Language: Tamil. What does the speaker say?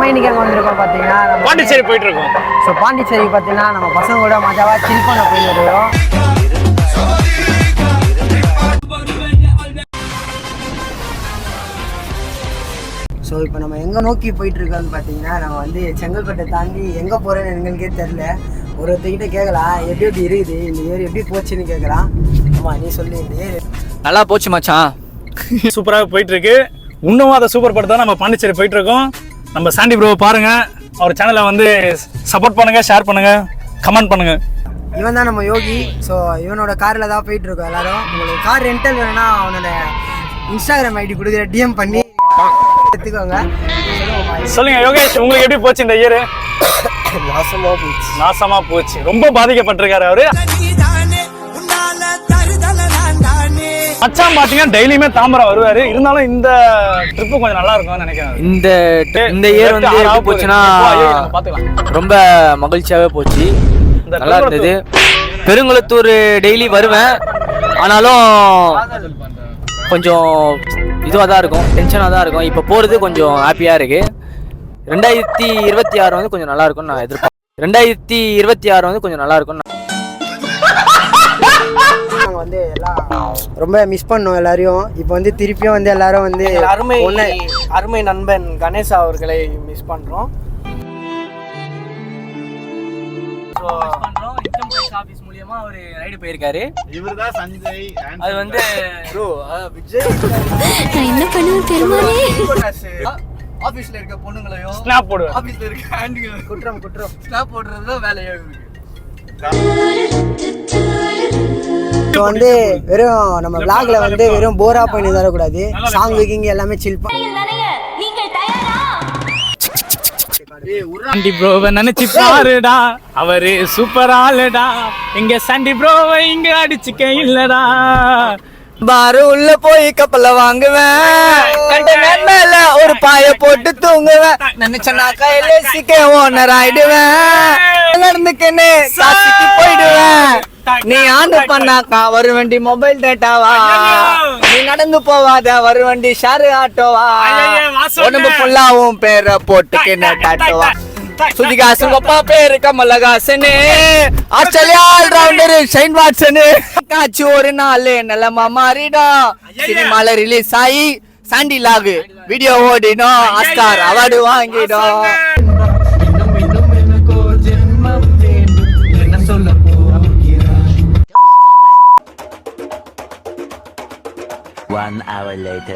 இன்னைக்கு எங்கே வந்திருக்கோம் பார்த்தீங்கன்னா பாண்டிச்சேரி போயிட்டு இருக்கோம். ஸோ பாண்டிச்சேரி பார்த்தீங்கன்னா நம்ம பசங்க கூட மஜாவாக சில் பண்ண போயிட்டு இருக்கோம். ஸோ இப்போ நம்ம எங்கே நோக்கி போயிட்டுருக்கோன்னு பார்த்தீங்கன்னா நம்ம வந்து செங்கல்பட்டை தாண்டி எங்கே போகிறேன்னு எங்களுக்கே தெரில. ஒருத்தர்கிட்ட கேட்கலாம் எப்படி எப்படி இருக்குது இந்த ஏர் எப்படி போச்சுன்னு கேட்கலாம். ஆமாம் நீ சொல்லி இந்த ஏர் நல்லா போச்சு மச்சான். சூப்பராக போயிட்டு இருக்கு. இன்னும் அதை சூப்பர் படுத்தா நம்ம பாண்டிச்சேரி போயிட்டு இருக்கோம். நம்ம சாண்டி ப்ரோவை பாருங்க, அவர் சேனலை வந்து சப்போர்ட் பண்ணுங்க, ஷேர் பண்ணுங்க, கமெண்ட் பண்ணுங்க. இவன் தான் நம்ம யோகி. ஸோ இவனோட காரில் தான் போயிட்டு இருக்கோம் எல்லாரும். உங்களுக்கு கார் ரெண்டல் வேணும்னா அவனோட இன்ஸ்டாகிராம் ஐடி கொடுக்குற டிஎம் பண்ணி எடுத்துக்கோங்க. சொல்லுங்க யோகேஷ், உங்களுக்கு எப்படி போச்சு இந்த இயர்? நாசமா போச்சு. ரொம்ப பாதிக்கப்பட்டிருக்காரு அவரு. மச்சான் பாத்தீங்கன்னா டெய்லியுமே தாம்பரம் வருவாரு. இருந்தாலும் இந்த ட்ரிப் கொஞ்சம் நல்லா இருக்கும்னு நினைக்கிறேன். இந்த இயர் வந்து எப்படி போச்சுன்னா ரொம்ப மகிழ்ச்சியாவே போச்சு. நல்லா இருந்தது. பெருங்குளத்தூர் டெய்லி வருவேன், ஆனாலும் கொஞ்சம் இதுவாக தான் இருக்கும், டென்ஷனாக தான் இருக்கும். இப்போ போகிறது கொஞ்சம் ஹாப்பியாக இருக்குது. 2026 வந்து கொஞ்சம் நல்லா இருக்கும்னு நான் எதிர்பார்ப்பேன். 2026 வந்து கொஞ்சம் நல்லா இருக்கும்னு நாங்கள் வந்து எல்லாம் ரொம்ப மிஸ் பண்ணோம் எல்லாரையும். இப்போ வந்து திருப்பியும் வந்து எல்லாரும் வந்து அருமை நண்பன் கணேசா அவர்களை மிஸ் பண்ணுறோம். இன்கம் டேக்ஸ் ஆபீஸ் மூலமா ஒரு ரைடு போயிருக்காரு. இவர்தான் சஞ்சய். அது வந்து ப்ரோ விஜய் என்ன பண்ணுவேன் பெருமாளே. ஆபீஸ்ல இருக்க பொண்ணுங்களையும் ஸ்னாப் போடுவார். ஆபீஸ்ல இருக்க ஆண்டிங்க குற்றம் ஸ்னாப் போடுறது தான் வேலையா இருக்கு. இப்போ வந்து வெறும் நம்ம விளாக்ல வந்து வெறும் போரா பண்ணி தரக்கூடாது. சாங்கு கிங்க எல்லாமே சில் பண்ணி சாண்டி ப்ரோவை நினைச்சு பாருடா, அவரு சூப்பர் ஆளுடா. இங்க சாண்டி ப்ரோவை இங்க அடிச்சுக்க இல்லடா. பாரு உள்ள போய் கப்பல வாங்குவேன், கண்டெய்னர் மேல ஒரு பாய போட்டு தூங்குவேன். நினைச்சனா கையில சிக்க ஓனர் ஆயிடுவேன். நடந்துக்கன்னு காசிக்கு போயிடுவேன். நீ ஆண்டு பண்ணாக்கா வரு வண்டி மொபைல் டேட்டாவா, நீ நடந்து போவாத வரு வண்டி ஷேர் ஆட்டோவா, உடம்பு ஃபுல்லாவும் பேரை போட்டுக்கின்னு டாட்டோவா. சுதிகாசுங்கப்பா பேரு Kamal Haasan, Australia allrounder Shane Watson. காட்சி ஒரு நாள் நிலமா மாறிடா. சினிமால ரிலீஸ் ஆகி சாண்டி லாகு வீடியோ ஓடிடும், ஆஸ்கார் அவார்டு வாங்கிடும். One hour later.